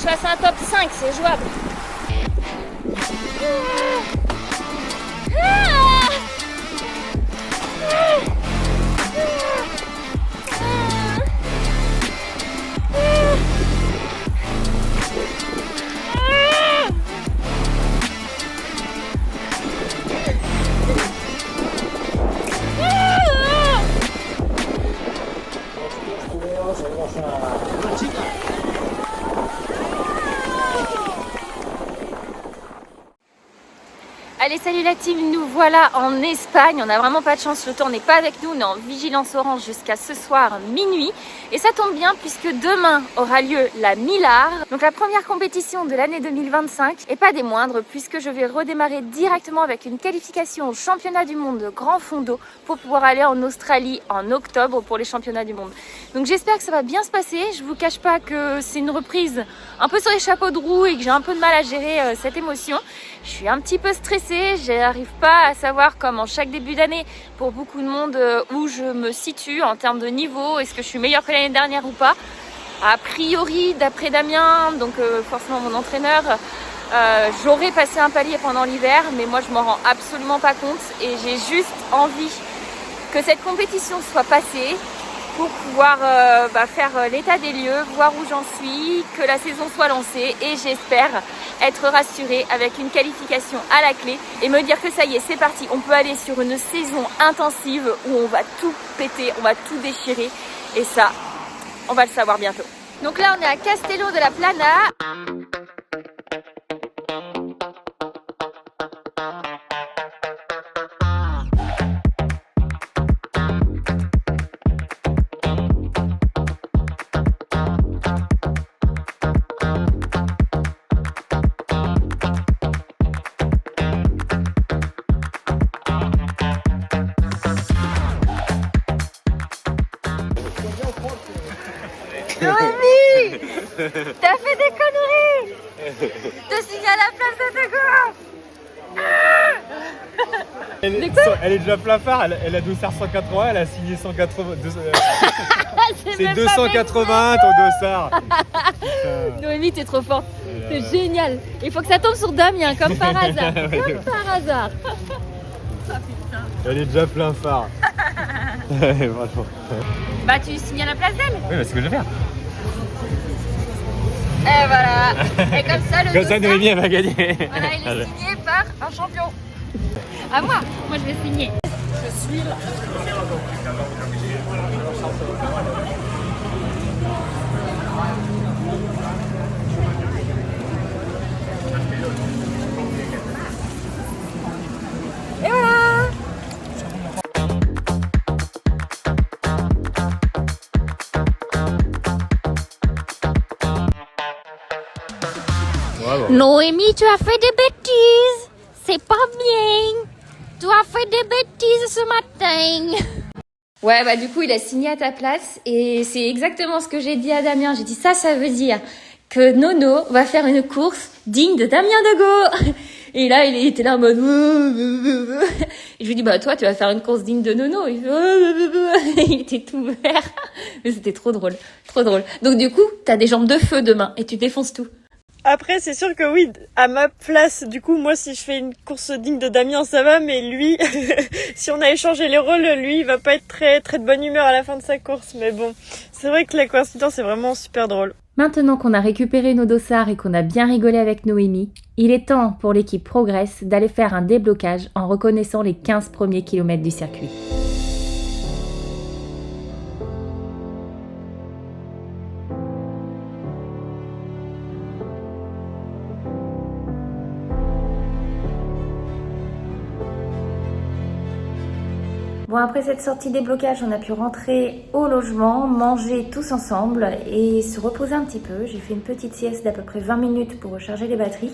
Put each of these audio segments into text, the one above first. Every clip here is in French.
je fasse un top 5, c'est jouable. Allez, salut la team, nous voilà en Espagne. On n'a vraiment pas de chance, le temps n'est pas avec nous. On est en vigilance orange jusqu'à ce soir minuit. Et ça tombe bien puisque demain aura lieu la Millar. Donc la première compétition de l'année 2025 et pas des moindres puisque je vais redémarrer directement avec une qualification au championnat du monde de grand fond d'eau pour pouvoir aller en Australie en octobre pour les championnats du monde. Donc j'espère que ça va bien se passer. Je vous cache pas que c'est une reprise un peu sur les chapeaux de roue et que j'ai un peu de mal à gérer cette émotion. Je suis un petit peu stressée, je n'arrive pas à savoir comme en chaque début d'année pour beaucoup de monde où je me situe en termes de niveau, est-ce que je suis meilleure que l'année dernière ou pas. A priori, d'après Damien, donc forcément mon entraîneur, j'aurais passé un palier pendant l'hiver, mais moi je m'en rends absolument pas compte et j'ai juste envie que cette compétition soit passée pour pouvoir faire l'état des lieux, voir où j'en suis, que la saison soit lancée et j'espère être rassurée avec une qualification à la clé et me dire que ça y est, c'est parti, on peut aller sur une saison intensive où on va tout péter, on va tout déchirer et ça, on va le savoir bientôt. Donc là, on est à Castelló de la Plana. Noémie, t'as fait des conneries. Te signer à la place de Tego. Elle est déjà plafard, elle a dossard 180, elle a signé 180. C'est 280 ton dossard. Noémie, t'es trop forte, c'est génial. Il faut que ça tombe sur Damien, comme par hasard. Comme par hasard. Elle est déjà plein phare. Franchement. Bah tu signes à la place d'elle. Oui, bah, c'est ce que je vais faire. Et voilà. Et comme ça, le Comme ça, dossard, Noémie, elle va gagner. voilà, il est signé par un champion. À moi je vais signer. Je suis là. Et voilà. Bravo. Noémie, tu as fait des bêtises. C'est pas bien. Tu as fait des bêtises ce matin. Ouais, bah du coup, il a signé à ta place et c'est exactement ce que j'ai dit à Damien. J'ai dit ça veut dire que Nono va faire une course digne de Damien Degaut. Et là, il était là en mode... Et je lui dis, bah toi, tu vas faire une course digne de Nono. Il fait... Il était tout vert. Mais c'était trop drôle, trop drôle. Donc du coup, t'as des jambes de feu demain et tu défonces tout. Après, c'est sûr que oui, à ma place, du coup, moi, si je fais une course digne de Damien, ça va, mais lui, si on a échangé les rôles, lui, il va pas être très, très de bonne humeur à la fin de sa course. Mais bon, c'est vrai que la coïncidence, c'est vraiment super drôle. Maintenant qu'on a récupéré nos dossards et qu'on a bien rigolé avec Noémie, il est temps pour l'équipe Progress d'aller faire un déblocage en reconnaissant les 15 premiers kilomètres du circuit. Bon, après cette sortie déblocage, on a pu rentrer au logement, manger tous ensemble et se reposer un petit peu. J'ai fait une petite sieste d'à peu près 20 minutes pour recharger les batteries.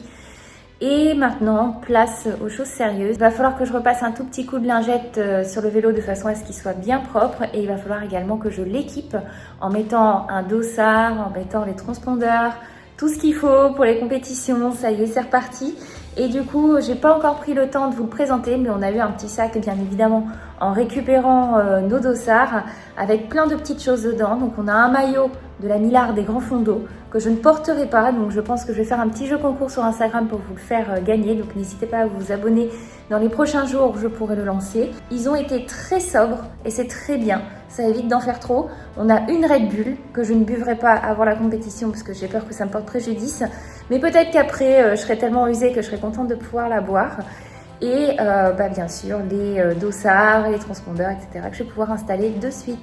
Et maintenant, place aux choses sérieuses. Il va falloir que je repasse un tout petit coup de lingette sur le vélo de façon à ce qu'il soit bien propre. Et il va falloir également que je l'équipe en mettant un dossard, en mettant les transpondeurs, tout ce qu'il faut pour les compétitions. Ça y est, c'est reparti. Et du coup, j'ai pas encore pris le temps de vous le présenter, mais on a eu un petit sac, bien évidemment, en récupérant nos dossards, avec plein de petites choses dedans. Donc on a un maillot de la Millar des grands fonds d'eau, que je ne porterai pas. Donc je pense que je vais faire un petit jeu concours sur Instagram pour vous le faire gagner. Donc n'hésitez pas à vous abonner. Dans les prochains jours, je pourrai le lancer. Ils ont été très sobres et c'est très bien. Ça évite d'en faire trop. On a une Red Bull que je ne buvrai pas avant la compétition parce que j'ai peur que ça me porte préjudice. Mais peut-être qu'après, je serai tellement usée que je serai contente de pouvoir la boire. Et bien sûr, les dossards, les transpondeurs, etc. que je vais pouvoir installer de suite.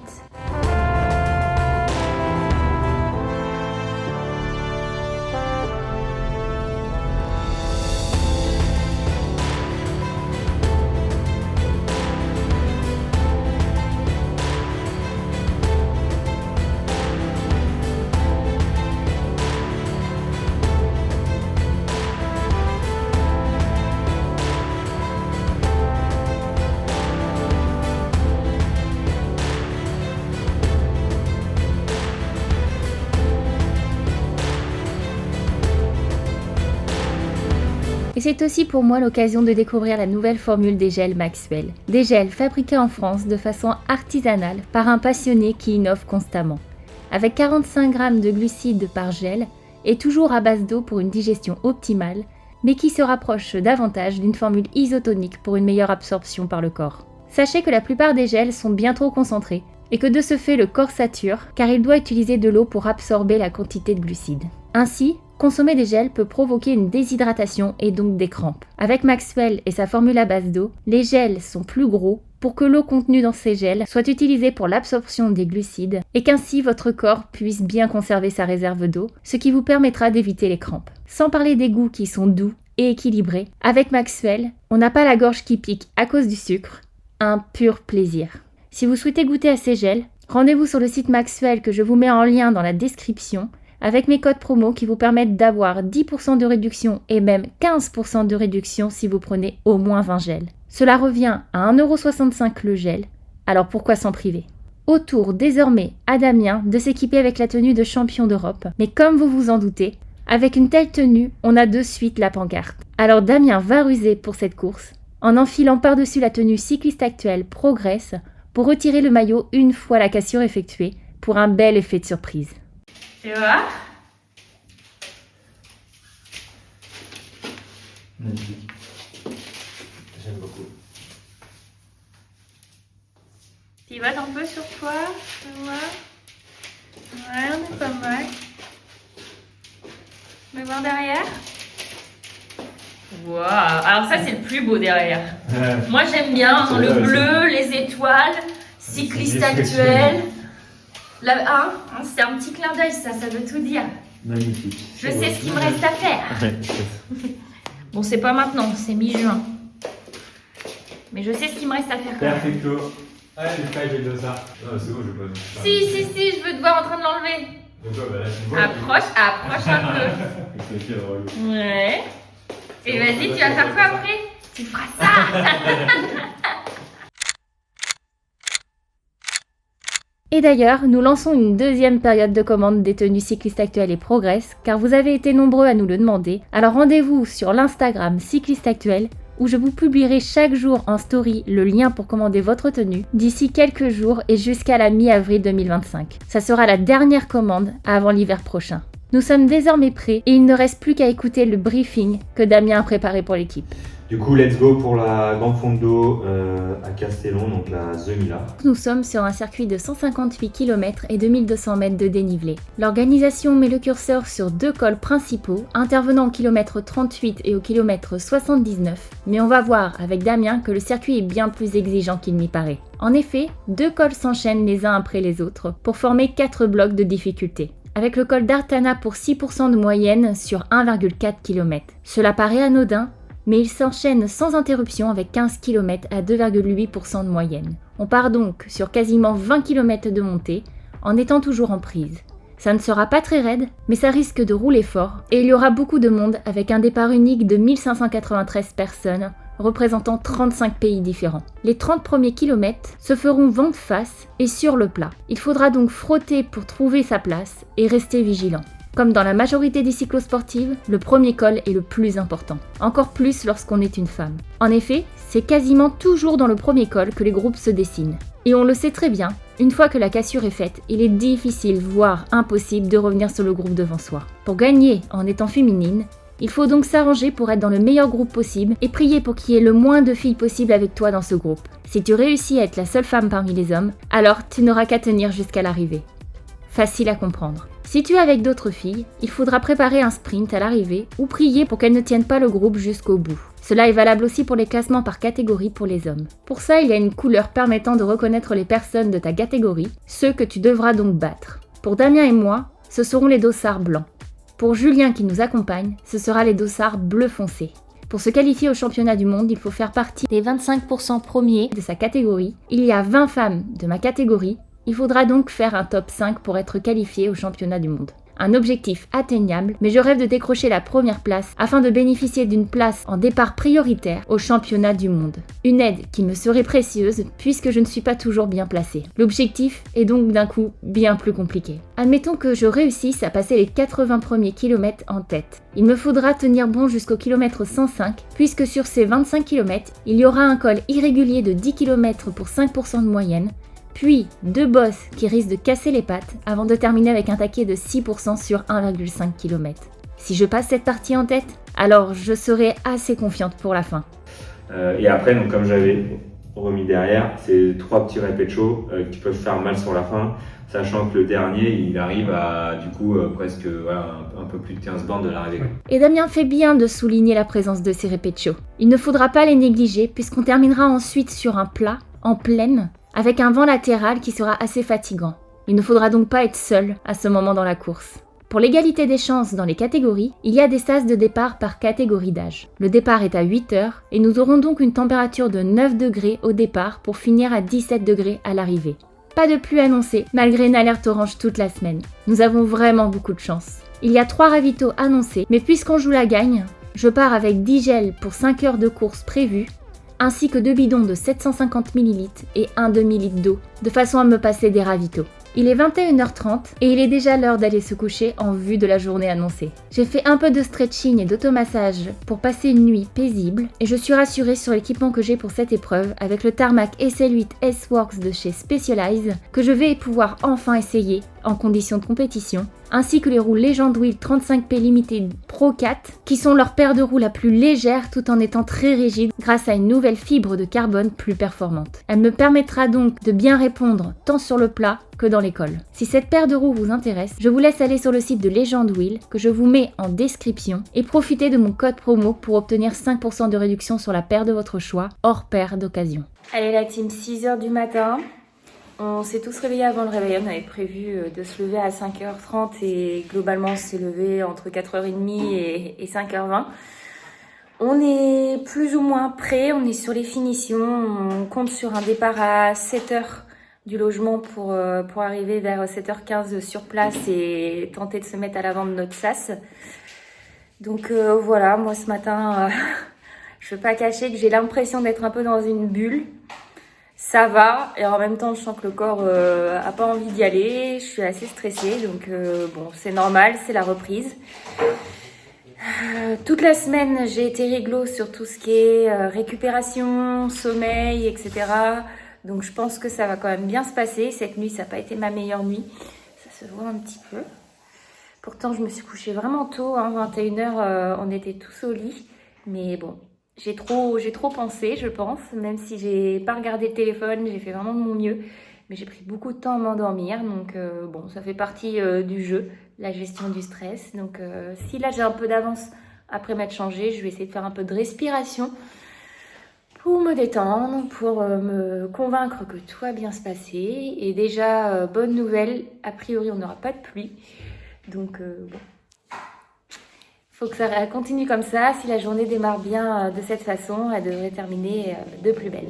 Et c'est aussi pour moi l'occasion de découvrir la nouvelle formule des gels Maxwell. Des gels fabriqués en France de façon artisanale par un passionné qui innove constamment. Avec 45 grammes de glucides par gel et toujours à base d'eau pour une digestion optimale, mais qui se rapproche davantage d'une formule isotonique pour une meilleure absorption par le corps. Sachez que la plupart des gels sont bien trop concentrés et que de ce fait le corps sature car il doit utiliser de l'eau pour absorber la quantité de glucides. Ainsi, consommer des gels peut provoquer une déshydratation et donc des crampes. Avec Maxwell et sa formule à base d'eau, les gels sont plus gros pour que l'eau contenue dans ces gels soit utilisée pour l'absorption des glucides et qu'ainsi votre corps puisse bien conserver sa réserve d'eau, ce qui vous permettra d'éviter les crampes. Sans parler des goûts qui sont doux et équilibrés, avec Maxwell, on n'a pas la gorge qui pique à cause du sucre, un pur plaisir. Si vous souhaitez goûter à ces gels, rendez-vous sur le site Maxwell que je vous mets en lien dans la description avec mes codes promo qui vous permettent d'avoir 10% de réduction et même 15% de réduction si vous prenez au moins 20 gels. Cela revient à 1,65€ le gel, alors pourquoi s'en priver ? Au tour désormais à Damien de s'équiper avec la tenue de champion d'Europe, mais comme vous vous en doutez, avec une telle tenue, on a de suite la pancarte. Alors Damien va ruser pour cette course, en enfilant par-dessus la tenue cycliste actuelle Progress pour retirer le maillot une fois la cassure effectuée pour un bel effet de surprise. Tu vois ? Magnifique. J'aime beaucoup. Tu vas un peu sur toi, tu vois ? Ouais, on est pas mal. Mais voir derrière ? Waouh! Alors ça, c'est le plus beau derrière. Moi, j'aime bien le bleu, les étoiles, cycliste actuel. Là, c'est un petit clin d'œil, ça veut tout dire. Magnifique. Je sais ce qu'il me reste à faire. Bon, c'est pas maintenant, c'est mi-juin. Mais je sais ce qu'il me reste à faire. Perfecto. Allez, j'ai de ça. Non, c'est bon, je vais pas. Si, je veux te voir en train de l'enlever. Approche un peu. Ouais. Et vas-y, tu vas faire quoi après? Tu feras ça. Et d'ailleurs, nous lançons une deuxième période de commande des tenues cyclistes actuelles et Progress, car vous avez été nombreux à nous le demander. Alors rendez-vous sur l'Instagram cycliste actuel, où je vous publierai chaque jour en story le lien pour commander votre tenue d'ici quelques jours et jusqu'à la mi-avril 2025. Ça sera la dernière commande avant l'hiver prochain. Nous sommes désormais prêts et il ne reste plus qu'à écouter le briefing que Damien a préparé pour l'équipe. Du coup, let's go pour la grande fonte d'eau à Castellon, donc la The Millar. Nous sommes sur un circuit de 158 km et 2200 mètres de dénivelé. L'organisation met le curseur sur deux cols principaux, intervenant au kilomètre 38 et au kilomètre 79, mais on va voir avec Damien que le circuit est bien plus exigeant qu'il n'y paraît. En effet, deux cols s'enchaînent les uns après les autres pour former 4 blocs de difficulté. Avec le col d'Artana pour 6% de moyenne sur 1,4 km. Cela paraît anodin, mais il s'enchaîne sans interruption avec 15 km à 2,8% de moyenne. On part donc sur quasiment 20 km de montée, en étant toujours en prise. Ça ne sera pas très raide, mais ça risque de rouler fort, et il y aura beaucoup de monde avec un départ unique de 1593 personnes, représentant 35 pays différents. Les 30 premiers kilomètres se feront vent de face et sur le plat. Il faudra donc frotter pour trouver sa place et rester vigilant. Comme dans la majorité des cyclosportives, le premier col est le plus important. Encore plus lorsqu'on est une femme. En effet, c'est quasiment toujours dans le premier col que les groupes se dessinent. Et on le sait très bien, une fois que la cassure est faite, il est difficile, voire impossible de revenir sur le groupe devant soi. Pour gagner en étant féminine, il faut donc s'arranger pour être dans le meilleur groupe possible et prier pour qu'il y ait le moins de filles possible avec toi dans ce groupe. Si tu réussis à être la seule femme parmi les hommes, alors tu n'auras qu'à tenir jusqu'à l'arrivée. Facile à comprendre. Si tu es avec d'autres filles, il faudra préparer un sprint à l'arrivée ou prier pour qu'elles ne tiennent pas le groupe jusqu'au bout. Cela est valable aussi pour les classements par catégorie pour les hommes. Pour ça, il y a une couleur permettant de reconnaître les personnes de ta catégorie, ceux que tu devras donc battre. Pour Damien et moi, ce seront les dossards blancs. Pour Julien qui nous accompagne, ce sera les dossards bleu foncé. Pour se qualifier au championnat du monde, il faut faire partie des 25% premiers de sa catégorie. Il y a 20 femmes de ma catégorie. Il faudra donc faire un top 5 pour être qualifié au championnat du monde. Un objectif atteignable, mais je rêve de décrocher la première place afin de bénéficier d'une place en départ prioritaire au championnat du monde. Une aide qui me serait précieuse puisque je ne suis pas toujours bien placée. L'objectif est donc d'un coup bien plus compliqué. Admettons que je réussisse à passer les 80 premiers kilomètres en tête. Il me faudra tenir bon jusqu'au kilomètre 105 puisque sur ces 25 km, il y aura un col irrégulier de 10 km pour 5% de moyenne, puis 2 bosses qui risquent de casser les pattes avant de terminer avec un taquet de 6% sur 1,5 km. Si je passe cette partie en tête, alors je serai assez confiante pour la fin. Et après, donc, comme j'avais remis derrière, c'est 3 petits répètes chauds qui peuvent faire mal sur la fin, sachant que le dernier, il arrive à du coup presque un peu plus de 15 bornes de l'arrivée. Et Damien fait bien de souligner la présence de ces répètes chauds. Il ne faudra pas les négliger puisqu'on terminera ensuite sur un plat, en plaine, avec un vent latéral qui sera assez fatigant. Il ne faudra donc pas être seul à ce moment dans la course. Pour l'égalité des chances dans les catégories, il y a des sas de départ par catégorie d'âge. Le départ est à 8 heures et nous aurons donc une température de 9 degrés au départ pour finir à 17 degrés à l'arrivée. Pas de pluie annoncée malgré une alerte orange toute la semaine. Nous avons vraiment beaucoup de chance. Il y a 3 ravitaux annoncés, mais puisqu'on joue la gagne, je pars avec 10 gels pour 5 heures de course prévues, ainsi que 2 bidons de 750 ml et 1 demi-litre d'eau, de façon à me passer des ravitaux. Il est 21h30 et il est déjà l'heure d'aller se coucher en vue de la journée annoncée. J'ai fait un peu de stretching et d'automassage pour passer une nuit paisible et je suis rassurée sur l'équipement que j'ai pour cette épreuve avec le Tarmac SL8 S-Works de chez Specialized que je vais pouvoir enfin essayer en conditions de compétition, ainsi que les roues Legend Wheel 35P Limited Pro 4 qui sont leur paire de roues la plus légère tout en étant très rigide grâce à une nouvelle fibre de carbone plus performante. Elle me permettra donc de bien répondre tant sur le plat que dans l'école. Si cette paire de roues vous intéresse, je vous laisse aller sur le site de Legend Wheel que je vous mets en description et profitez de mon code promo pour obtenir 5% de réduction sur la paire de votre choix, hors paire d'occasion. Allez la team, 6h du matin. On s'est tous réveillés avant le réveil, on avait prévu de se lever à 5h30 et globalement on s'est levé entre 4h30 et 5h20. On est plus ou moins prêts, on est sur les finitions, on compte sur un départ à 7h du logement pour arriver vers 7h15 sur place et tenter de se mettre à l'avant de notre sas. Donc voilà, moi ce matin, je ne veux pas cacher que j'ai l'impression d'être un peu dans une bulle. Ça va, et en même temps, je sens que le corps a pas envie d'y aller. Je suis assez stressée, donc bon, c'est normal, c'est la reprise. Toute la semaine, j'ai été réglo sur tout ce qui est récupération, sommeil, etc. Donc je pense que ça va quand même bien se passer. Cette nuit, ça n'a pas été ma meilleure nuit. Ça se voit un petit peu. Pourtant, je me suis couchée vraiment tôt, hein, 21h, on était tous au lit. Mais bon, j'ai trop pensé, je pense, même si j'ai pas regardé le téléphone, j'ai fait vraiment de mon mieux. Mais j'ai pris beaucoup de temps à m'endormir, donc bon, ça fait partie du jeu, la gestion du stress. Donc si là j'ai un peu d'avance après m'être changée, je vais essayer de faire un peu de respiration pour me détendre, pour me convaincre que tout va bien se passer. Et déjà, bonne nouvelle, a priori on n'aura pas de pluie, donc bon. Faut que ça continue comme ça. Si la journée démarre bien de cette façon, elle devrait terminer de plus belle.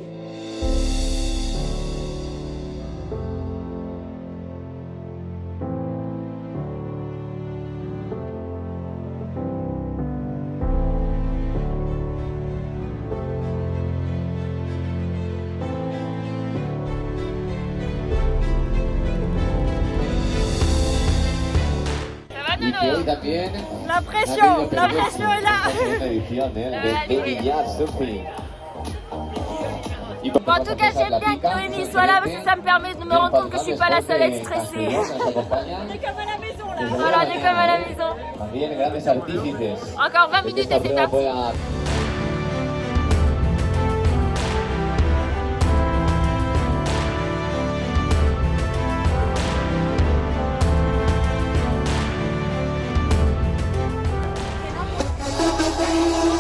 Vámonos. Y también La pression est là. una edición de Benillas Surfing. Bon, en tout cas, j'aime bien que Noémie soit là parce que ça me permet de me rendre compte que je suis pas la seule à être stressée. On est comme à la maison là. Voilà, on est comme à la maison. También grandes artífices. Encore 20 minutes et c'est parti.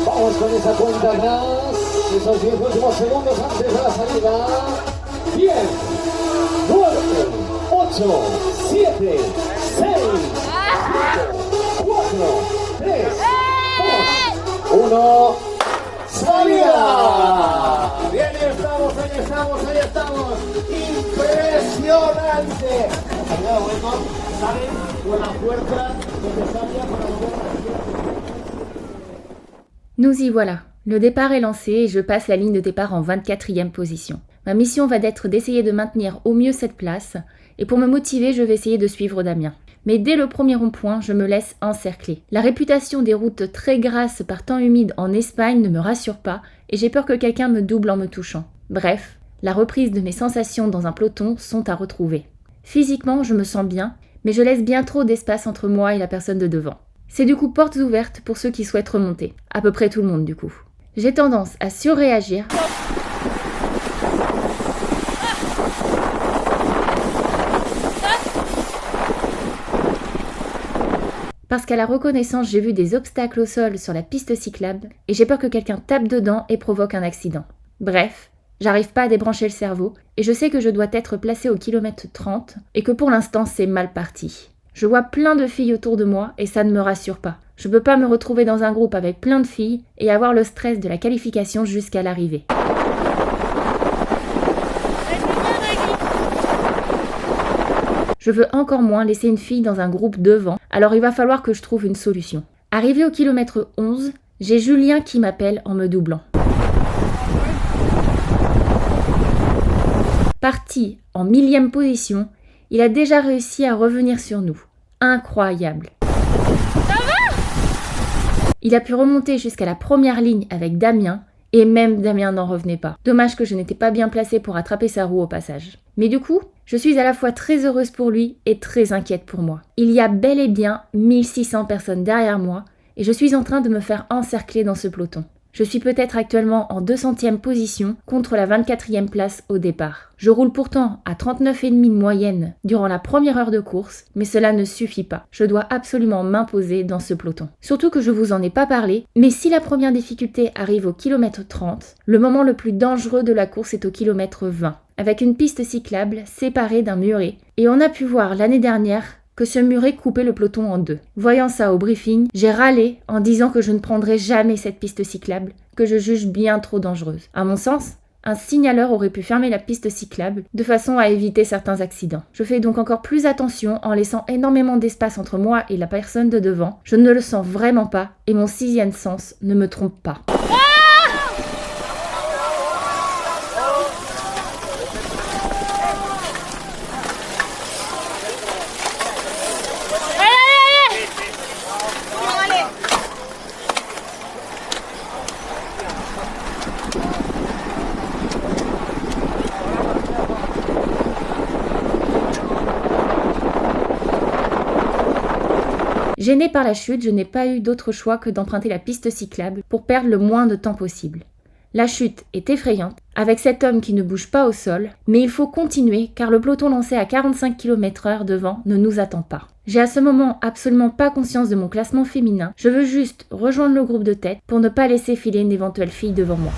Vamos con esa cuenta atrás, esos 10 últimos segundos antes de la salida. 10, 9, 8, 7, 6, 4, 3, 2, 1. ¡Salida! Bien, ahí estamos. Impresionante. Salida de vuelta, sale con la fuerza necesaria para volver a la. Nous y voilà. Le départ est lancé et je passe la ligne de départ en 24e position. Ma mission va d'être d'essayer de maintenir au mieux cette place et pour me motiver, je vais essayer de suivre Damien. Mais dès le premier rond-point, je me laisse encercler. La réputation des routes très grasses par temps humide en Espagne ne me rassure pas et j'ai peur que quelqu'un me double en me touchant. Bref, la reprise de mes sensations dans un peloton sont à retrouver. Physiquement, je me sens bien, mais je laisse bien trop d'espace entre moi et la personne de devant. C'est du coup portes ouvertes pour ceux qui souhaitent remonter. À peu près tout le monde du coup. J'ai tendance à surréagir. Parce qu'à la reconnaissance, j'ai vu des obstacles au sol sur la piste cyclable et j'ai peur que quelqu'un tape dedans et provoque un accident. Bref, j'arrive pas à débrancher le cerveau et je sais que je dois être placée au kilomètre 30 et que pour l'instant c'est mal parti. Je vois plein de filles autour de moi et ça ne me rassure pas. Je peux pas me retrouver dans un groupe avec plein de filles et avoir le stress de la qualification jusqu'à l'arrivée. Je veux encore moins laisser une fille dans un groupe devant, alors il va falloir que je trouve une solution. Arrivé au kilomètre 11, j'ai Julien qui m'appelle en me doublant. Parti en 1000e position, il a déjà réussi à revenir sur nous. Incroyable. Il a pu remonter jusqu'à la première ligne avec Damien, et même Damien n'en revenait pas. Dommage que je n'étais pas bien placée pour attraper sa roue au passage. Mais du coup, je suis à la fois très heureuse pour lui et très inquiète pour moi. Il y a bel et bien 1600 personnes derrière moi, et je suis en train de me faire encercler dans ce peloton. Je suis peut-être actuellement en 200e position contre la 24e place au départ. Je roule pourtant à 39,5 de moyenne durant la première heure de course, mais cela ne suffit pas. Je dois absolument m'imposer dans ce peloton. Surtout que je vous en ai pas parlé, mais si la première difficulté arrive au kilomètre 30, le moment le plus dangereux de la course est au kilomètre 20, avec une piste cyclable séparée d'un muret. Et on a pu voir l'année dernière que ce muret coupait le peloton en deux. Voyant ça au briefing, j'ai râlé en disant que je ne prendrais jamais cette piste cyclable, que je juge bien trop dangereuse. À mon sens, un signaleur aurait pu fermer la piste cyclable de façon à éviter certains accidents. Je fais donc encore plus attention en laissant énormément d'espace entre moi et la personne de devant. Je ne le sens vraiment pas et mon sixième sens ne me trompe pas. Gênée par la chute, je n'ai pas eu d'autre choix que d'emprunter la piste cyclable pour perdre le moins de temps possible. La chute est effrayante, avec cet homme qui ne bouge pas au sol, mais il faut continuer car le peloton lancé à 45 km/h devant ne nous attend pas. J'ai à ce moment absolument pas conscience de mon classement féminin, je veux juste rejoindre le groupe de tête pour ne pas laisser filer une éventuelle fille devant moi.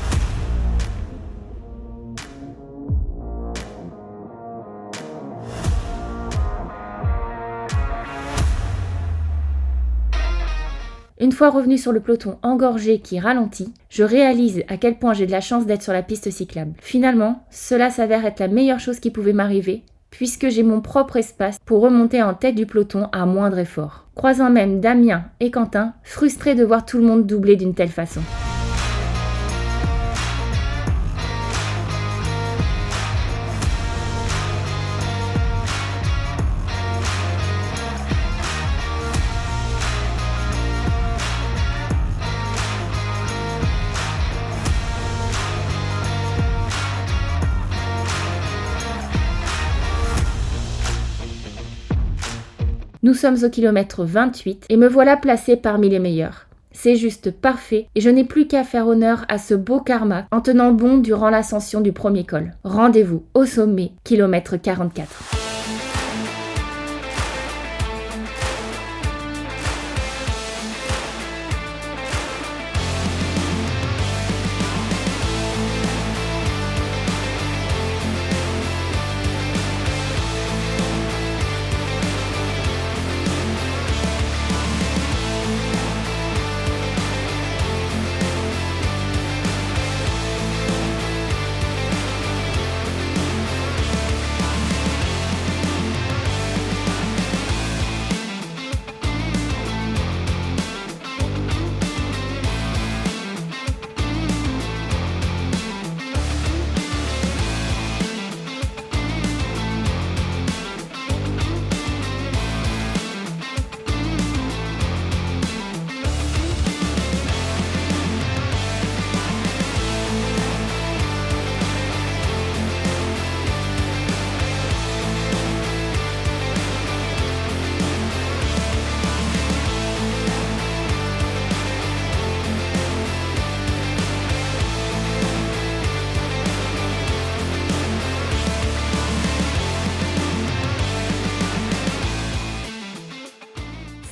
Une fois revenu sur le peloton engorgé qui ralentit, je réalise à quel point j'ai de la chance d'être sur la piste cyclable. Finalement, cela s'avère être la meilleure chose qui pouvait m'arriver, puisque j'ai mon propre espace pour remonter en tête du peloton à moindre effort. Croisant même Damien et Quentin, frustrés de voir tout le monde doubler d'une telle façon. Nous sommes au kilomètre 28 et me voilà placée parmi les meilleurs. C'est juste parfait et je n'ai plus qu'à faire honneur à ce beau karma en tenant bon durant l'ascension du premier col. Rendez-vous au sommet, kilomètre 44.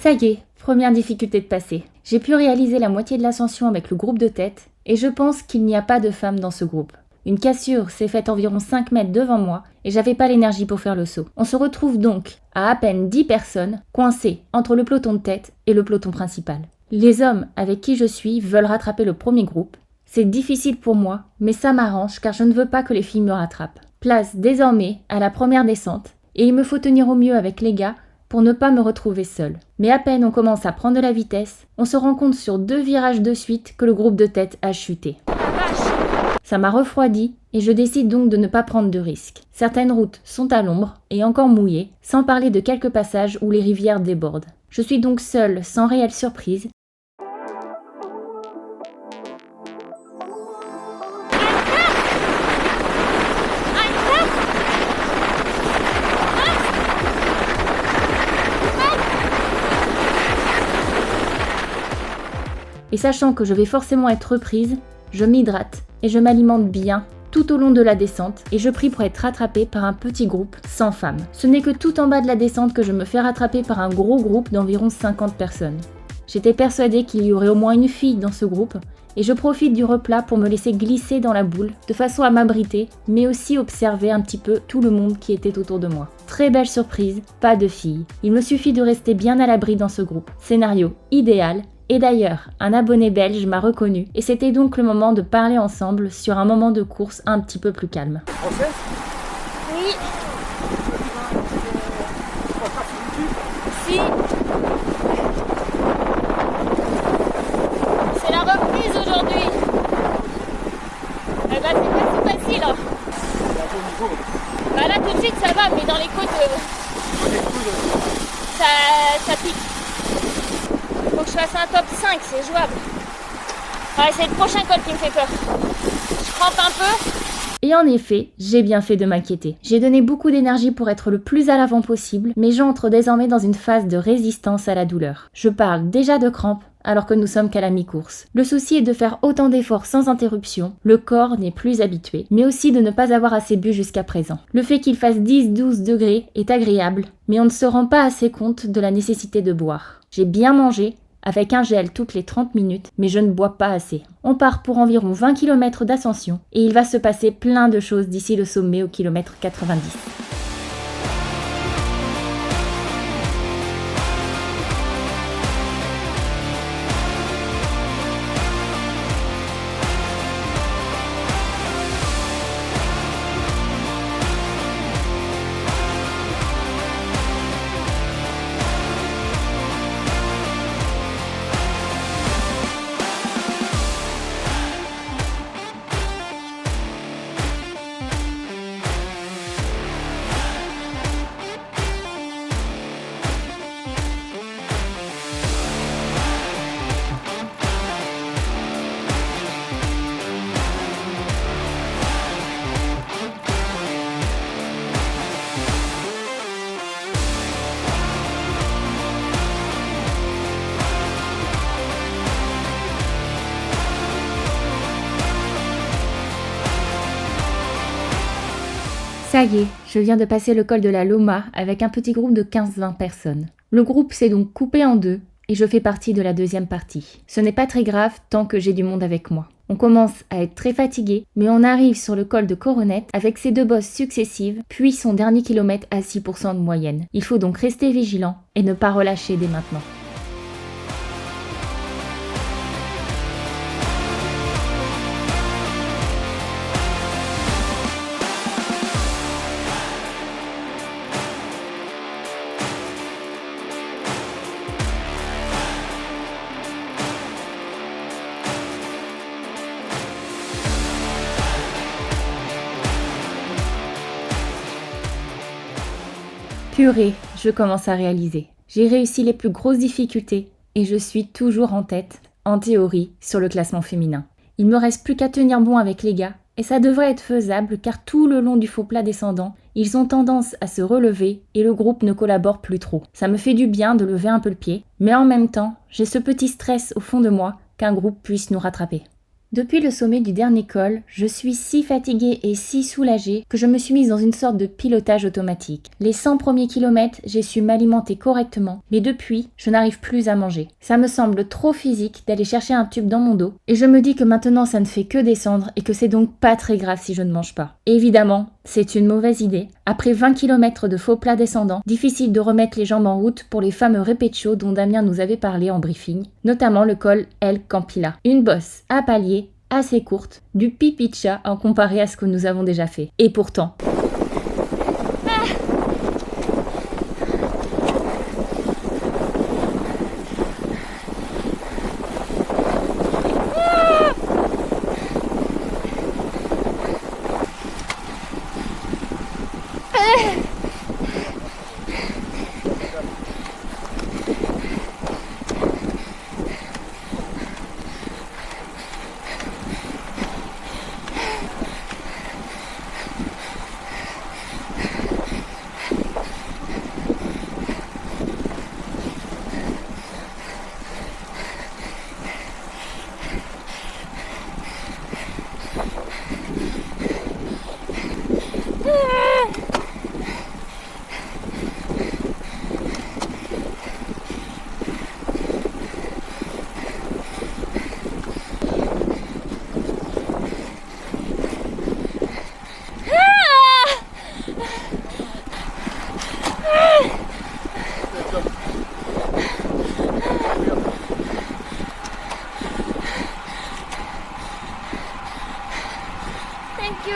Ça y est, première difficulté de passer. J'ai pu réaliser la moitié de l'ascension avec le groupe de tête et je pense qu'il n'y a pas de femmes dans ce groupe. Une cassure s'est faite environ 5 mètres devant moi et j'avais pas l'énergie pour faire le saut. On se retrouve donc à peine 10 personnes coincées entre le peloton de tête et le peloton principal. Les hommes avec qui je suis veulent rattraper le premier groupe. C'est difficile pour moi, mais ça m'arrange car je ne veux pas que les filles me rattrapent. Place désormais à la première descente et il me faut tenir au mieux avec les gars pour ne pas me retrouver seule. Mais à peine on commence à prendre de la vitesse, on se rend compte sur 2 virages de suite que le groupe de tête a chuté. Ça m'a refroidi et je décide donc de ne pas prendre de risques. Certaines routes sont à l'ombre et encore mouillées, sans parler de quelques passages où les rivières débordent. Je suis donc seule, sans réelle surprise. Et sachant que je vais forcément être reprise, je m'hydrate et je m'alimente bien tout au long de la descente et je prie pour être rattrapée par un petit groupe sans femmes. Ce n'est que tout en bas de la descente que je me fais rattraper par un gros groupe d'environ 50 personnes. J'étais persuadée qu'il y aurait au moins une fille dans ce groupe et je profite du replat pour me laisser glisser dans la boule de façon à m'abriter mais aussi observer un petit peu tout le monde qui était autour de moi. Très belle surprise, pas de filles. Il me suffit de rester bien à l'abri dans ce groupe. Scénario idéal. Et d'ailleurs, un abonné belge m'a reconnu et c'était donc le moment de parler ensemble sur un moment de course un petit peu plus calme. Oui. Si. C'est la reprise aujourd'hui. Eh ben c'est pas si facile. Hein. Bah là tout de suite ça va, mais dans les côtes, ça pique. Faut que je fasse un top 5, c'est jouable. Ouais, c'est le prochain col qui me fait peur. Je crampe un peu. Et en effet, j'ai bien fait de m'inquiéter. J'ai donné beaucoup d'énergie pour être le plus à l'avant possible, mais j'entre désormais dans une phase de résistance à la douleur. Je parle déjà de crampes, alors que nous sommes qu'à la mi-course. Le souci est de faire autant d'efforts sans interruption, le corps n'est plus habitué, mais aussi de ne pas avoir assez bu jusqu'à présent. Le fait qu'il fasse 10-12 degrés est agréable, mais on ne se rend pas assez compte de la nécessité de boire. J'ai bien mangé, avec un gel toutes les 30 minutes, mais je ne bois pas assez. On part pour environ 20 km d'ascension, et il va se passer plein de choses d'ici le sommet au kilomètre 90. Ça y est, je viens de passer le col de la Loma avec un petit groupe de 15-20 personnes. Le groupe s'est donc coupé en deux et je fais partie de la deuxième partie. Ce n'est pas très grave tant que j'ai du monde avec moi. On commence à être très fatigué, mais on arrive sur le col de Coronette avec ses 2 bosses successives, puis son dernier kilomètre à 6% de moyenne. Il faut donc rester vigilant et ne pas relâcher dès maintenant. Purée, je commence à réaliser. J'ai réussi les plus grosses difficultés et je suis toujours en tête, en théorie, sur le classement féminin. Il me reste plus qu'à tenir bon avec les gars et ça devrait être faisable car tout le long du faux plat descendant, ils ont tendance à se relever et le groupe ne collabore plus trop. Ça me fait du bien de lever un peu le pied, mais en même temps, j'ai ce petit stress au fond de moi qu'un groupe puisse nous rattraper. Depuis le sommet du dernier col, je suis si fatiguée et si soulagée que je me suis mise dans une sorte de pilotage automatique. Les 100 premiers kilomètres, j'ai su m'alimenter correctement, mais depuis, je n'arrive plus à manger. Ça me semble trop physique d'aller chercher un tube dans mon dos, et je me dis que maintenant ça ne fait que descendre et que c'est donc pas très grave si je ne mange pas. Évidemment, c'est une mauvaise idée. Après 20 km de faux plat descendant, difficile de remettre les jambes en route pour les fameux répétitions dont Damien nous avait parlé en briefing, notamment le col El Campila. Une bosse à palier assez courte, du pipi de chat en comparé à ce que nous avons déjà fait. Et pourtant... Thank you.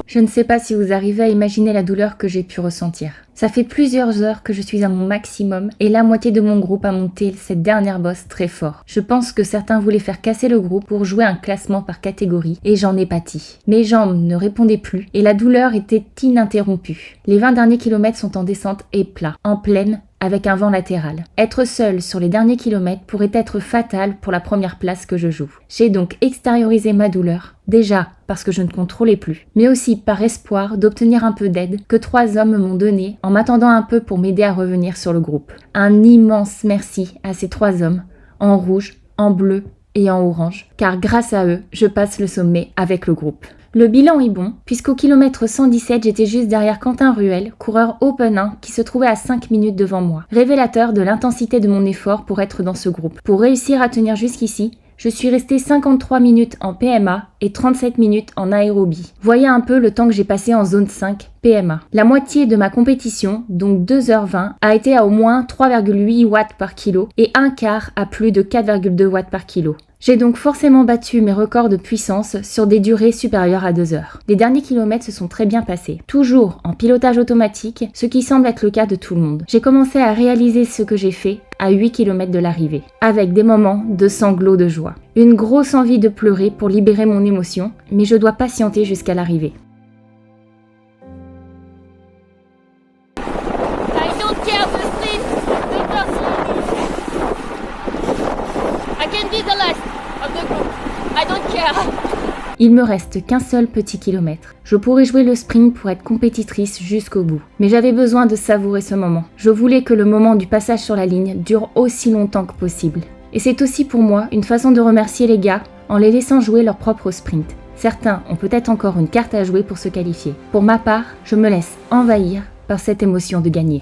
Je ne sais pas si vous arrivez à imaginer la douleur que j'ai pu ressentir. Ça fait plusieurs heures que je suis à mon maximum et la moitié de mon groupe a monté cette dernière bosse très fort. Je pense que certains voulaient faire casser le groupe pour jouer un classement par catégorie et j'en ai pâti. Mes jambes ne répondaient plus et la douleur était ininterrompue. Les 20 derniers kilomètres sont en descente et plat, en plaine, avec un vent latéral. Être seul sur les derniers kilomètres pourrait être fatal pour la première place que je joue. J'ai donc extériorisé ma douleur, déjà parce que je ne contrôlais plus, mais aussi par espoir d'obtenir un peu d'aide que 3 hommes m'ont donné en m'attendant un peu pour m'aider à revenir sur le groupe. Un immense merci à ces 3 hommes, en rouge, en bleu et en orange, car grâce à eux, je passe le sommet avec le groupe. Le bilan est bon, puisqu'au kilomètre 117, j'étais juste derrière Quentin Ruel, coureur Open 1, qui se trouvait à 5 minutes devant moi. Révélateur de l'intensité de mon effort pour être dans ce groupe. Pour réussir à tenir jusqu'ici, je suis restée 53 minutes en PMA et 37 minutes en aérobie. Voyez un peu le temps que j'ai passé en zone 5 PMA. La moitié de ma compétition, donc 2h20, a été à au moins 3,8 watts par kilo et un quart à plus de 4,2 watts par kilo. J'ai donc forcément battu mes records de puissance sur des durées supérieures à 2 heures. Les derniers kilomètres se sont très bien passés, toujours en pilotage automatique, ce qui semble être le cas de tout le monde. J'ai commencé à réaliser ce que j'ai fait à 8 km de l'arrivée, avec des moments de sanglots de joie. Une grosse envie de pleurer pour libérer mon émotion, mais je dois patienter jusqu'à l'arrivée. I don't care. I can be the last of the group. I don't care. Il me reste qu'un seul petit kilomètre. Je pourrais jouer le sprint pour être compétitrice jusqu'au bout. Mais j'avais besoin de savourer ce moment. Je voulais que le moment du passage sur la ligne dure aussi longtemps que possible. Et c'est aussi pour moi une façon de remercier les gars en les laissant jouer leur propre sprint. Certains ont peut-être encore une carte à jouer pour se qualifier. Pour ma part, je me laisse envahir par cette émotion de gagner.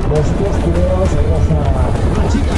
Los posteriores, vamos a la chica.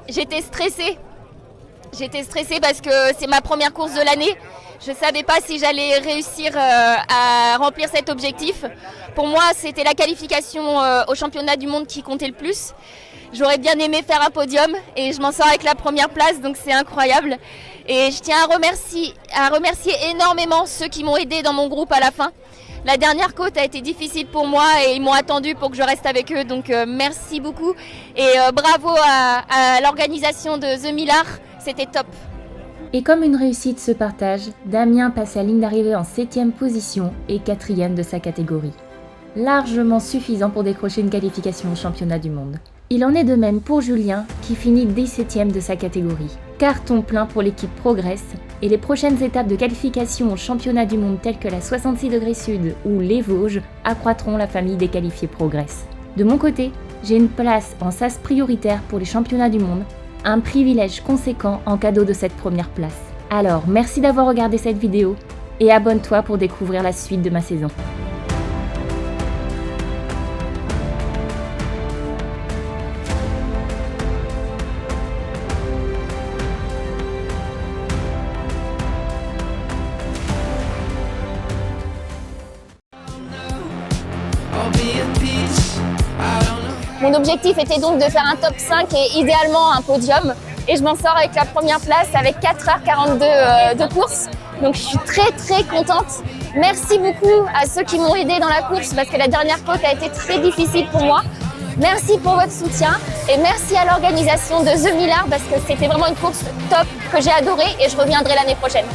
J'étais stressée. J'étais stressée parce que c'est ma première course de l'année. Je ne savais pas si j'allais réussir à remplir cet objectif. Pour moi, c'était la qualification au championnat du monde qui comptait le plus. J'aurais bien aimé faire un podium et je m'en sors avec la première place, donc c'est incroyable. Et je tiens à remercier énormément ceux qui m'ont aidé dans mon groupe à la fin. La dernière côte a été difficile pour moi et ils m'ont attendu pour que je reste avec eux, donc merci beaucoup. Et bravo à l'organisation de The Millar, c'était top. Et comme une réussite se partage, Damien passe la ligne d'arrivée en 7e position et 4e de sa catégorie. Largement suffisant pour décrocher une qualification au championnat du monde. Il en est de même pour Julien qui finit 17e de sa catégorie. Carton plein pour l'équipe Progress et les prochaines étapes de qualification au championnat du monde telles que la 66 degrés sud ou les Vosges accroîtront la famille des qualifiés Progress. De mon côté, j'ai une place en SAS prioritaire pour les championnats du monde, un privilège conséquent en cadeau de cette première place. Alors merci d'avoir regardé cette vidéo et abonne-toi pour découvrir la suite de ma saison. Mon objectif était donc de faire un top 5 et idéalement un podium. Et je m'en sors avec la première place avec 4h42 de course. Donc je suis très contente. Merci beaucoup à ceux qui m'ont aidé dans la course parce que la dernière côte a été très difficile pour moi. Merci pour votre soutien et merci à l'organisation de The Millar parce que c'était vraiment une course top que j'ai adorée et je reviendrai l'année prochaine.